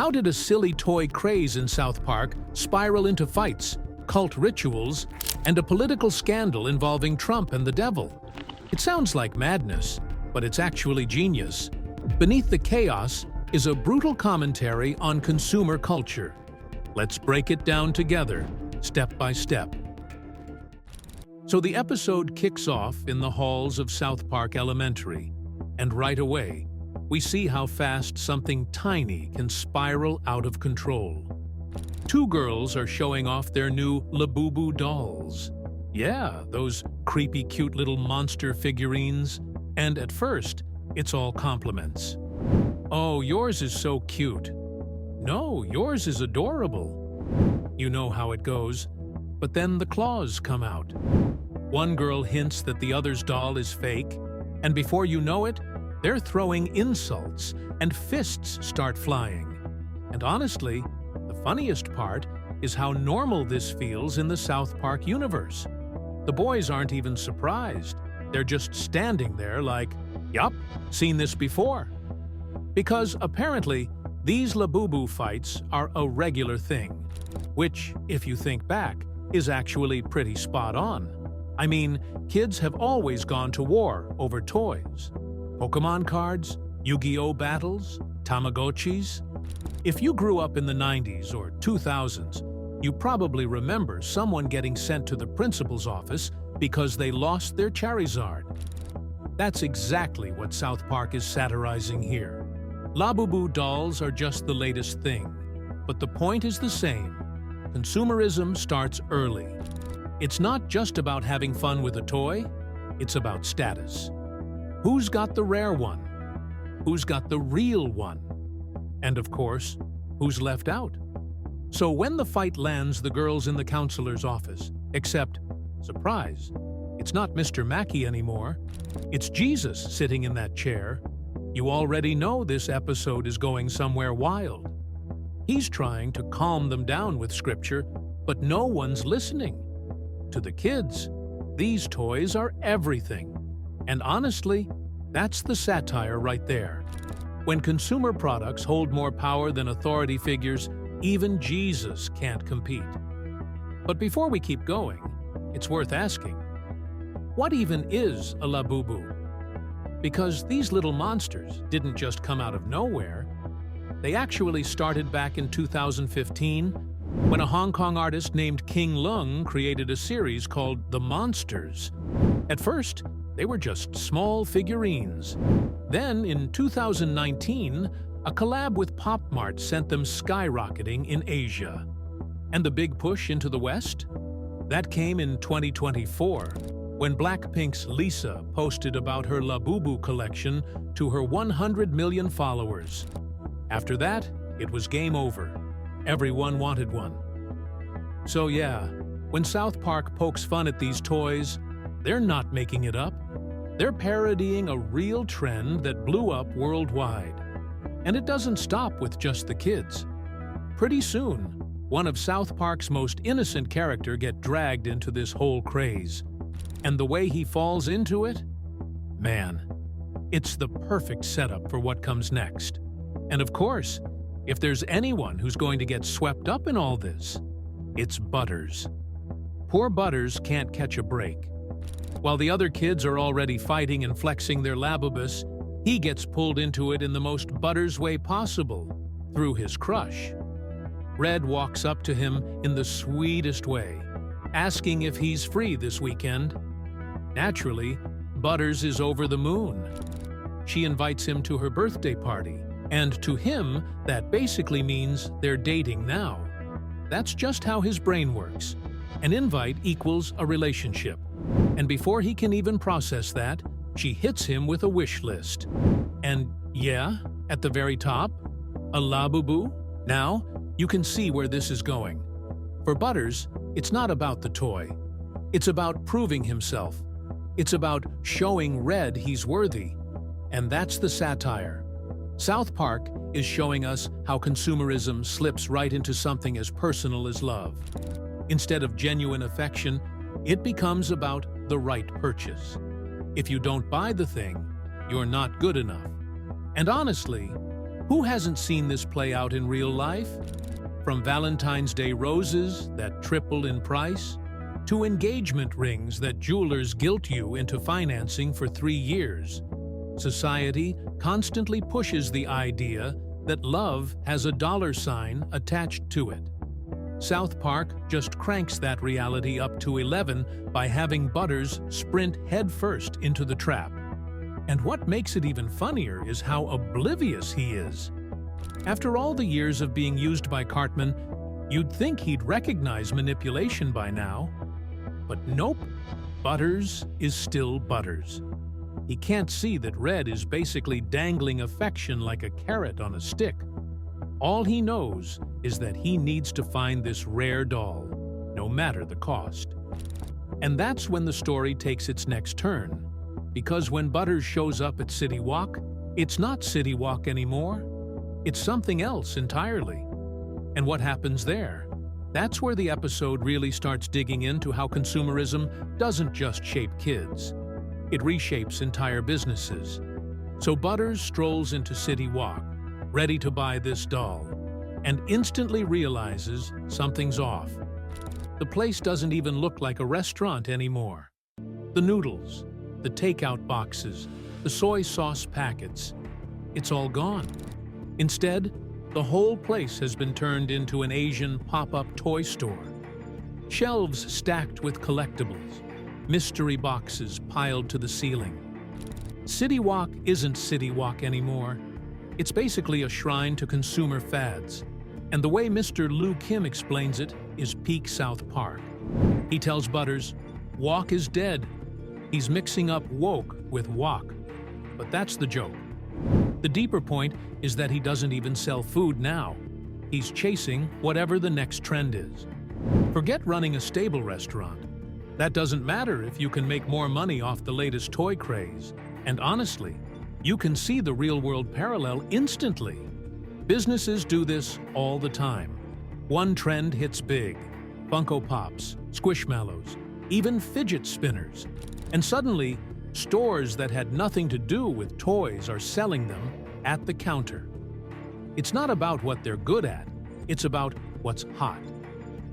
How did a silly toy craze in South Park spiral into fights, cult rituals, and a political scandal involving Trump and the devil? It sounds like madness, but it's actually genius. Beneath the chaos is a brutal commentary on consumer culture. Let's break it down together, step by step. So the episode kicks off in the halls of South Park Elementary, and right away, we see how fast something tiny can spiral out of control. Two girls are showing off their new Labubu dolls. Yeah, those creepy cute little monster figurines. And at first, it's all compliments. "Oh, yours is so cute." "No, yours is adorable." You know how it goes. But then the claws come out. One girl hints that the other's doll is fake, and before you know it, they're throwing insults and fists start flying. And honestly, the funniest part is how normal this feels in the South Park universe. The boys aren't even surprised. They're just standing there like, "Yup, seen this before." Because apparently, these Labubu fights are a regular thing, which, if you think back, is actually pretty spot on. I mean, kids have always gone to war over toys. Pokemon cards, Yu-Gi-Oh battles, Tamagotchis. If you grew up in the 90s or 2000s, you probably remember someone getting sent to the principal's office because they lost their Charizard. That's exactly what South Park is satirizing here. Labubu dolls are just the latest thing, but the point is the same. Consumerism starts early. It's not just about having fun with a toy, it's about status. Who's got the rare one? Who's got the real one? And of course, who's left out? So when the fight lands the girls in the counselor's office, except, surprise, it's not Mr. Mackey anymore. It's Jesus sitting in that chair. You already know this episode is going somewhere wild. He's trying to calm them down with scripture, but no one's listening. To the kids, these toys are everything. And honestly, that's the satire right there. When consumer products hold more power than authority figures, even Jesus can't compete. But before we keep going, it's worth asking, what even is a Labubu? Because these little monsters didn't just come out of nowhere. They actually started back in 2015 when a Hong Kong artist named King Lung created a series called The Monsters. At first, they were just small figurines. Then, in 2019, a collab with Pop Mart sent them skyrocketing in Asia. And the big push into the West? That came in 2024, when Blackpink's Lisa posted about her Labubu collection to her 100 million followers. After that, it was game over. Everyone wanted one. So yeah, when South Park pokes fun at these toys, they're not making it up. They're parodying a real trend that blew up worldwide. And it doesn't stop with just the kids. Pretty soon, one of South Park's most innocent characters gets dragged into this whole craze. And the way he falls into it? Man, it's the perfect setup for what comes next. And of course, if there's anyone who's going to get swept up in all this, it's Butters. Poor Butters can't catch a break. While the other kids are already fighting and flexing their Labubus, he gets pulled into it in the most Butters way possible, through his crush. Red walks up to him in the sweetest way, asking if he's free this weekend. Naturally, Butters is over the moon. She invites him to her birthday party, and to him, that basically means they're dating now. That's just how his brain works. An invite equals a relationship. And before he can even process that, she hits him with a wish list. And yeah, at the very top, a Labubu. Now, you can see where this is going. For Butters, it's not about the toy. It's about proving himself. It's about showing Red he's worthy. And that's the satire. South Park is showing us how consumerism slips right into something as personal as love. Instead of genuine affection, it becomes about the right purchase. If you don't buy the thing, you're not good enough. And honestly, Who hasn't seen this play out in real life? From Valentine's Day roses that triple in price, to engagement rings that jewelers guilt you into financing for 3 years. Society constantly pushes the idea that love has a dollar sign attached to it. South Park just cranks that reality up to 11 by having Butters sprint headfirst into the trap. And what makes it even funnier is how oblivious he is. After all the years of being used by Cartman, you'd think he'd recognize manipulation by now. But nope, Butters is still Butters. He can't see that Red is basically dangling affection like a carrot on a stick. All he knows is that he needs to find this rare doll, no matter the cost. And that's when the story takes its next turn. Because when Butters shows up at City Walk, it's not City Walk anymore. It's something else entirely. And what happens there? That's where the episode really starts digging into how consumerism doesn't just shape kids. It reshapes entire businesses. So Butters strolls into City Walk, ready to buy this doll, and instantly realizes something's off. The place doesn't even look like a restaurant anymore. The noodles, the takeout boxes, the soy sauce packets, it's all gone. Instead, the whole place has been turned into an Asian pop-up toy store. Shelves stacked with collectibles, mystery boxes piled to the ceiling. City Walk isn't City Walk anymore. It's basically a shrine to consumer fads. And the way Mr. Lou Kim explains it is peak South Park. He tells Butters, "Walk is dead." He's mixing up woke with walk. But that's the joke. The deeper point is that he doesn't even sell food now. He's chasing whatever the next trend is. Forget running a stable restaurant. That doesn't matter if you can make more money off the latest toy craze. And honestly, you can see the real-world parallel instantly. Businesses do this all the time. One trend hits big. Funko Pops, Squishmallows, even fidget spinners. And suddenly, stores that had nothing to do with toys are selling them at the counter. It's not about what they're good at, it's about what's hot.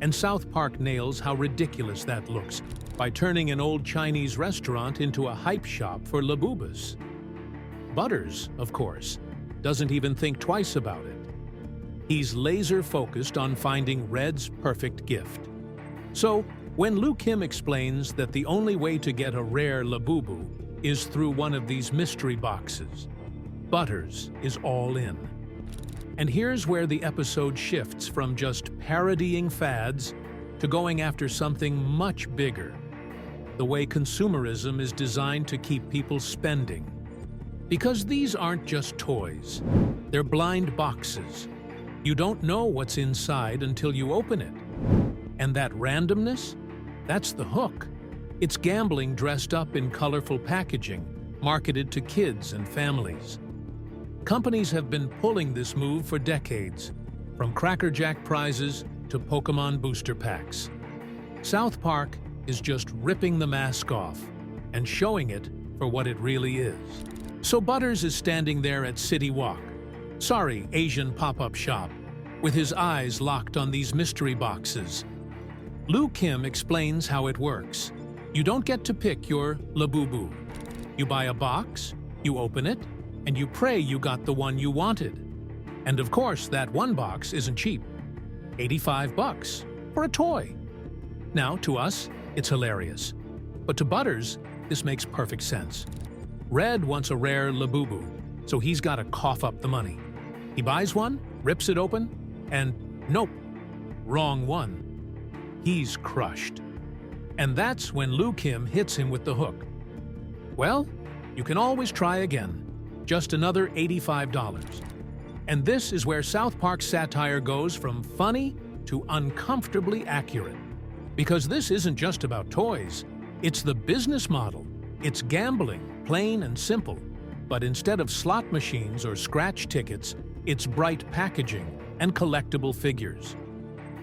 And South Park nails how ridiculous that looks by turning an old Chinese restaurant into a hype shop for Laboobas. Butters, of course, doesn't even think twice about it. He's laser-focused on finding Red's perfect gift. So, when Lou Kim explains that the only way to get a rare Labubu is through one of these mystery boxes, Butters is all in. And here's where the episode shifts from just parodying fads to going after something much bigger. The way consumerism is designed to keep people spending. Because these aren't just toys. They're blind boxes. You don't know what's inside until you open it. And that randomness? That's the hook. It's gambling dressed up in colorful packaging, marketed to kids and families. Companies have been pulling this move for decades, from Cracker Jack prizes to Pokemon booster packs. South Park is just ripping the mask off and showing it for what it really is. So Butters is standing there at City Walk, sorry, Asian pop-up shop, with his eyes locked on these mystery boxes. Lou Kim explains how it works. You don't get to pick your Labubu. You buy a box, you open it, and you pray you got the one you wanted. And of course, that one box isn't cheap. $85 for a toy. Now, to us, it's hilarious. But to Butters, this makes perfect sense. Red wants a rare Labubu, so he's got to cough up the money. He buys one, rips it open, and nope, wrong one. He's crushed. And that's when Lou Kim hits him with the hook. Well, you can always try again. Just another $85. And this is where South Park's satire goes from funny to uncomfortably accurate. Because this isn't just about toys. It's the business model. It's gambling, plain and simple. But instead of slot machines or scratch tickets, it's bright packaging and collectible figures.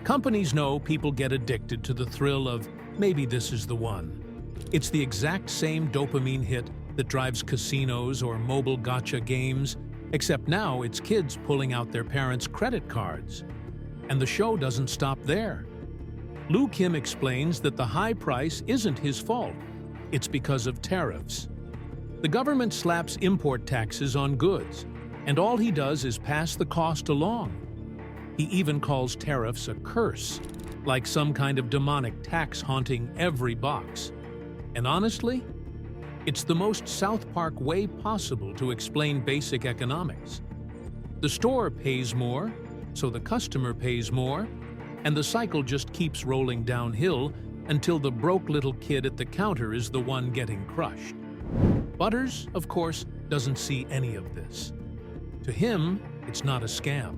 Companies know people get addicted to the thrill of, maybe this is the one. It's the exact same dopamine hit that drives casinos or mobile gacha games, Except now it's kids pulling out their parents' credit cards. And the show doesn't stop there. Lou Kim explains that the high price isn't his fault. It's because of tariffs. The government slaps import taxes on goods, and all he does is pass the cost along. He even calls tariffs a curse, like some kind of demonic tax haunting every box. And honestly, it's the most South Park way possible to explain basic economics. The store pays more, so the customer pays more, and the cycle just keeps rolling downhill until the broke little kid at the counter is the one getting crushed. Butters, of course, doesn't see any of this. To him, it's not a scam.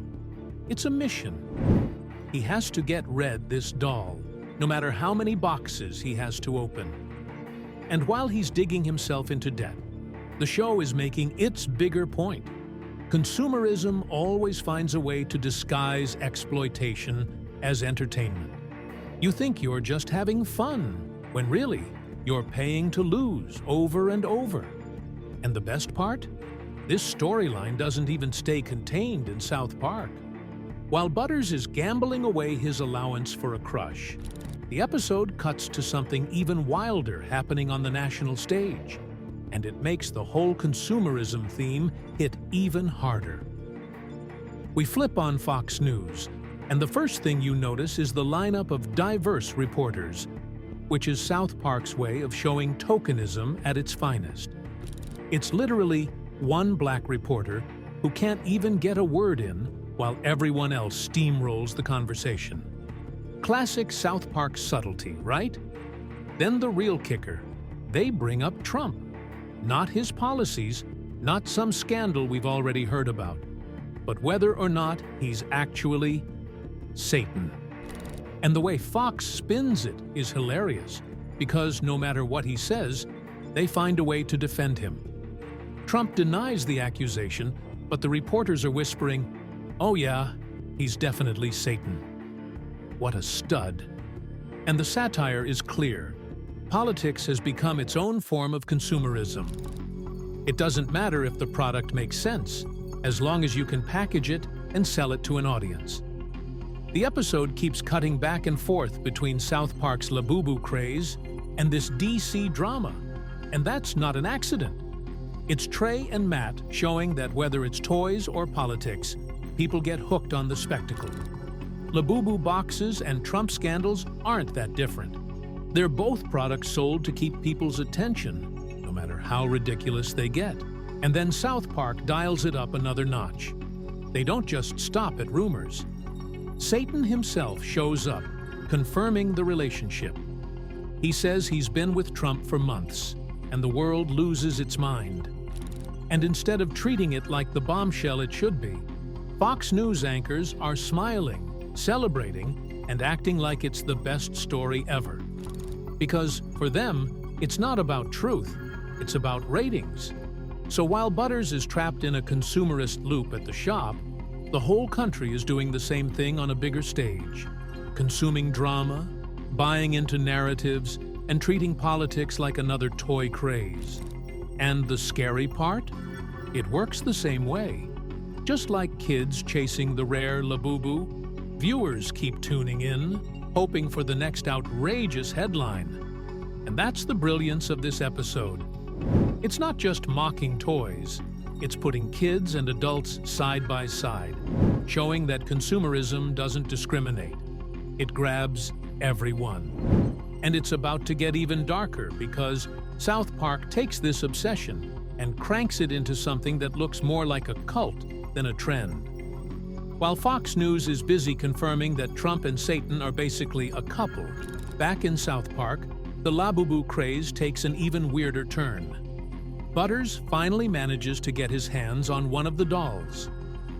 It's a mission. He has to get rid this doll, no matter how many boxes he has to open. And while he's digging himself into debt, the show is making its bigger point. Consumerism always finds a way to disguise exploitation as entertainment. You think you're just having fun, when really, you're paying to lose over and over. And the best part? This storyline doesn't even stay contained in South Park. While Butters is gambling away his allowance for a crush, the episode cuts to something even wilder happening on the national stage, and it makes the whole consumerism theme hit even harder. We flip on Fox News, and the first thing you notice is the lineup of diverse reporters, which is South Park's way of showing tokenism at its finest. It's literally one black reporter who can't even get a word in while everyone else steamrolls the conversation. Classic South Park subtlety, right? Then the real kicker. They bring up Trump. Not his policies, not some scandal we've already heard about, but whether or not he's actually Satan. And the way Fox spins it is hilarious, because no matter what he says, they find a way to defend him. Trump denies the accusation, but the reporters are whispering, "Oh yeah, he's definitely Satan." What a stud. And the satire is clear. Politics has become its own form of consumerism. It doesn't matter if the product makes sense, as long as you can package it and sell it to an audience. The episode keeps cutting back and forth between South Park's Labubu craze and this DC drama, and that's not an accident. It's Trey and Matt showing that whether it's toys or politics, people get hooked on the spectacle. Labubu boxes and Trump scandals aren't that different. They're both products sold to keep people's attention, no matter how ridiculous they get. And then South Park dials it up another notch. They don't just stop at rumors. Satan himself shows up, confirming the relationship. He says he's been with Trump for months, and the world loses its mind. And instead of treating it like the bombshell it should be, Fox News anchors are smiling, celebrating, and acting like it's the best story ever. Because for them, it's not about truth, it's about ratings. So while Butters is trapped in a consumerist loop at the shop, the whole country is doing the same thing on a bigger stage, consuming drama, buying into narratives, and treating politics like another toy craze. And the scary part? It works the same way. Just like kids chasing the rare Labubu, viewers keep tuning in, hoping for the next outrageous headline. And that's the brilliance of this episode. It's not just mocking toys, it's putting kids and adults side by side, showing that consumerism doesn't discriminate. It grabs everyone. And it's about to get even darker because South Park takes this obsession and cranks it into something that looks more like a cult than a trend. While Fox News is busy confirming that Trump and Satan are basically a couple, back in South Park, the Labubu craze takes an even weirder turn. Butters finally manages to get his hands on one of the dolls.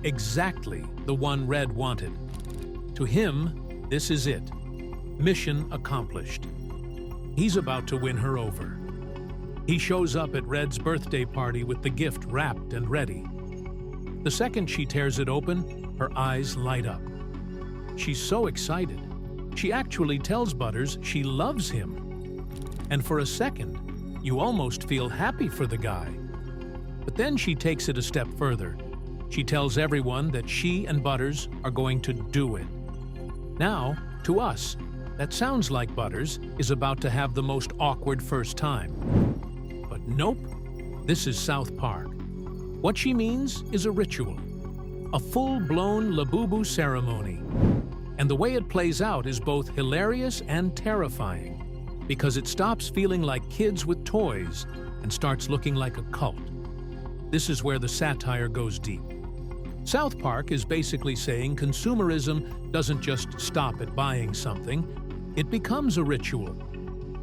Exactly the one Red wanted. To him, this is it. Mission accomplished. He's about to win her over. He shows up at Red's birthday party with the gift wrapped and ready. The second she tears it open, her eyes light up. She's so excited. She actually tells Butters she loves him. And for a second, you almost feel happy for the guy. But then she takes it a step further. She tells everyone that she and Butters are going to do it. Now, to us, that sounds like Butters is about to have the most awkward first time. But nope, this is South Park. What she means is a ritual, a full-blown labubu ceremony. And the way it plays out is both hilarious and terrifying, because it stops feeling like kids with toys and starts looking like a cult. This is where the satire goes deep. South Park is basically saying consumerism doesn't just stop at buying something, it becomes a ritual.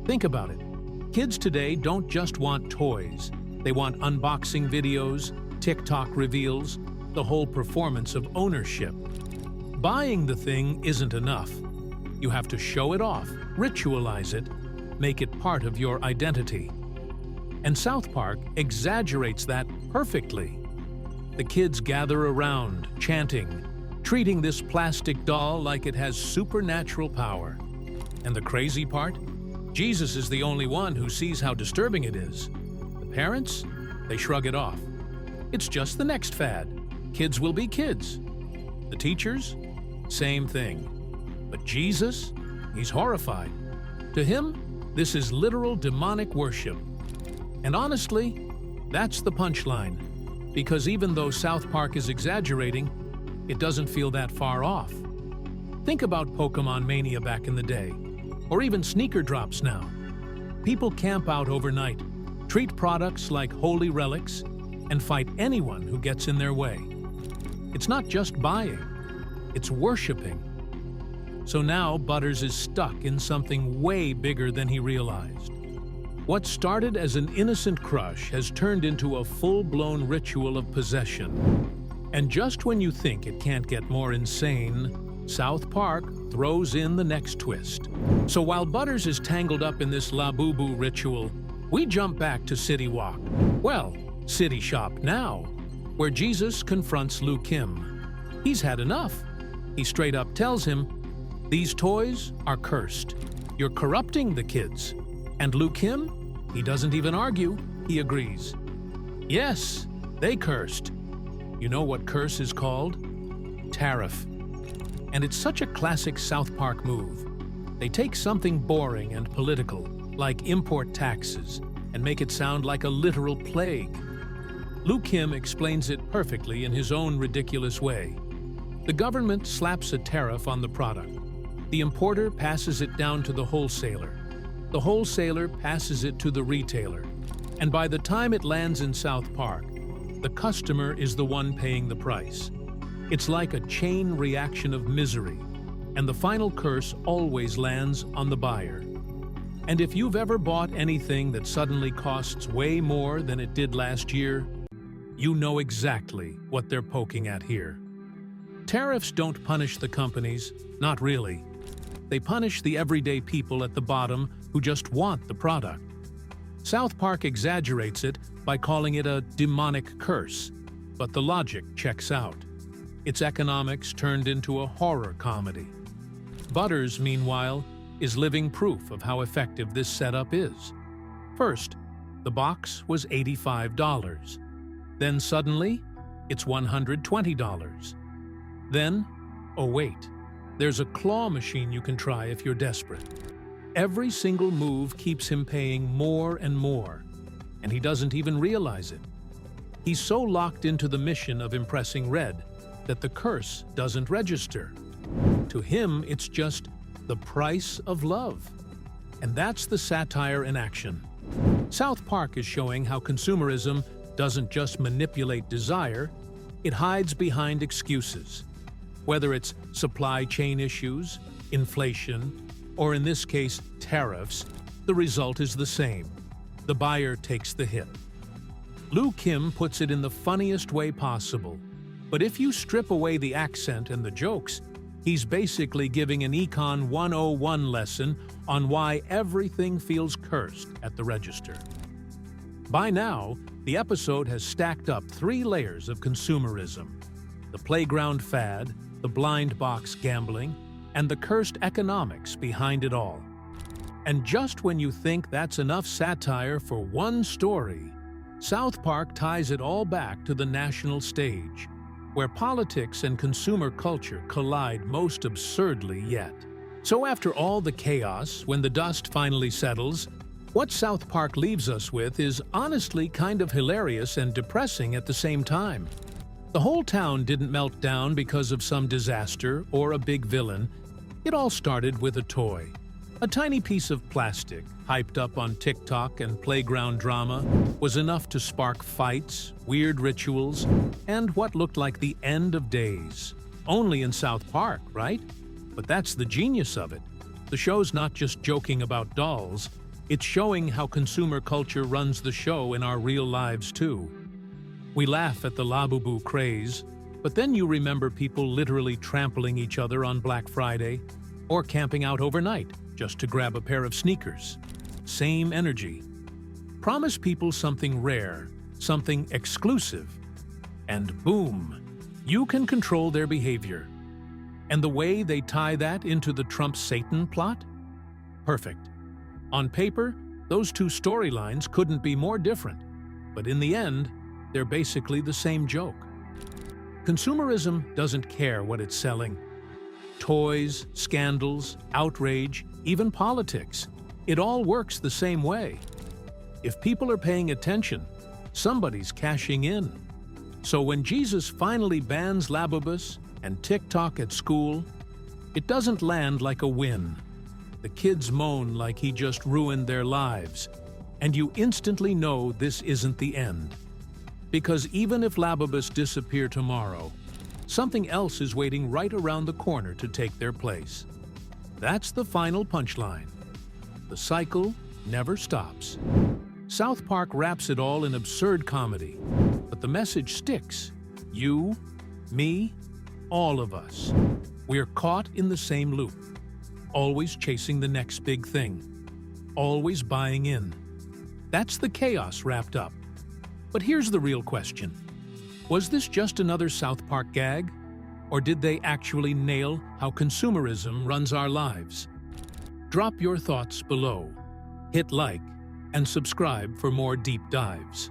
Think about it. Kids today don't just want toys. They want unboxing videos, TikTok reveals, the whole performance of ownership. Buying the thing isn't enough. You have to show it off, ritualize it, make it part of your identity. And South Park exaggerates that perfectly. The kids gather around, chanting, treating this plastic doll like it has supernatural power. And the crazy part? Jesus is the only one who sees how disturbing it is. The parents? They shrug it off. It's just the next fad. Kids will be kids. The teachers? Same thing. But Jesus? He's horrified. To him, this is literal demonic worship. And honestly, that's the punchline. Because even though South Park is exaggerating, it doesn't feel that far off. Think about Pokemon Mania back in the day, or even sneaker drops now. People camp out overnight, treat products like holy relics, and fight anyone who gets in their way. It's not just buying, it's worshiping. So now Butters is stuck in something way bigger than he realized. What started as an innocent crush has turned into a full-blown ritual of possession. And just when you think it can't get more insane, South Park throws in the next twist. So while Butters is tangled up in this labubu ritual, we jump back to City Walk. Well, City Shop now, where Jesus confronts Lou Kim. He's had enough. He straight up tells him, "These toys are cursed. You're corrupting the kids." And Lou Kim? He doesn't even argue, he agrees. Yes, they cursed. You know what curse is called? Tariff. And it's such a classic South Park move. They take something boring and political, like import taxes, and make it sound like a literal plague. Lou Kim explains it perfectly in his own ridiculous way. The government slaps a tariff on the product. The importer passes it down to the wholesaler. The wholesaler passes it to the retailer. And by the time it lands in South Park, the customer is the one paying the price. It's like a chain reaction of misery, and the final curse always lands on the buyer. And if you've ever bought anything that suddenly costs way more than it did last year, you know exactly what they're poking at here. Tariffs don't punish the companies, not really. They punish the everyday people at the bottom who just want the product. South Park exaggerates it by calling it a demonic curse, but the logic checks out. It's economics turned into a horror comedy. Butters, meanwhile, is living proof of how effective this setup is. First, the box was $85. Then suddenly, it's $120. Then, oh wait, there's a claw machine you can try if you're desperate. Every single move keeps him paying more and more, and he doesn't even realize it. He's so locked into the mission of impressing Red that the curse doesn't register. To him, it's just the price of love. And that's the satire in action. South Park is showing how consumerism doesn't just manipulate desire, it hides behind excuses. Whether it's supply chain issues, inflation, or in this case, tariffs, the result is the same. The buyer takes the hit. Lou Kim puts it in the funniest way possible. But if you strip away the accent and the jokes, he's basically giving an Econ 101 lesson on why everything feels cursed at the register. By now, the episode has stacked up 3 layers of consumerism: the playground fad, the blind box gambling, and the cursed economics behind it all. And just when you think that's enough satire for one story, South Park ties it all back to the national stage, where politics and consumer culture collide most absurdly yet. So after all the chaos, when the dust finally settles, what South Park leaves us with is honestly kind of hilarious and depressing at the same time. The whole town didn't melt down because of some disaster or a big villain. It all started with a toy. A tiny piece of plastic, hyped up on TikTok and playground drama, was enough to spark fights, weird rituals, and what looked like the end of days. Only in South Park, right? But that's the genius of it. The show's not just joking about dolls, it's showing how consumer culture runs the show in our real lives too. We laugh at the Labubu craze, but then you remember people literally trampling each other on Black Friday, or camping out overnight just to grab a pair of sneakers. Same energy. Promise people something rare, something exclusive, and boom, you can control their behavior. And the way they tie that into the Trump-Satan plot? Perfect. On paper, those two storylines couldn't be more different, but in the end, they're basically the same joke. Consumerism doesn't care what it's selling. Toys, scandals, outrage, even politics. It all works the same way. If people are paying attention, somebody's cashing in. So when Jesus finally bans Labubus and TikTok at school, it doesn't land like a win. The kids moan like he just ruined their lives, and you instantly know this isn't the end. Because even if Labubus disappear tomorrow, something else is waiting right around the corner to take their place. That's the final punchline. The cycle never stops. South Park wraps it all in absurd comedy, but the message sticks. You, me, all of us. We're caught in the same loop, always chasing the next big thing, always buying in. That's the chaos wrapped up. But here's the real question. Was this just another South Park gag? Or did they actually nail how consumerism runs our lives? Drop your thoughts below, hit like, and subscribe for more deep dives.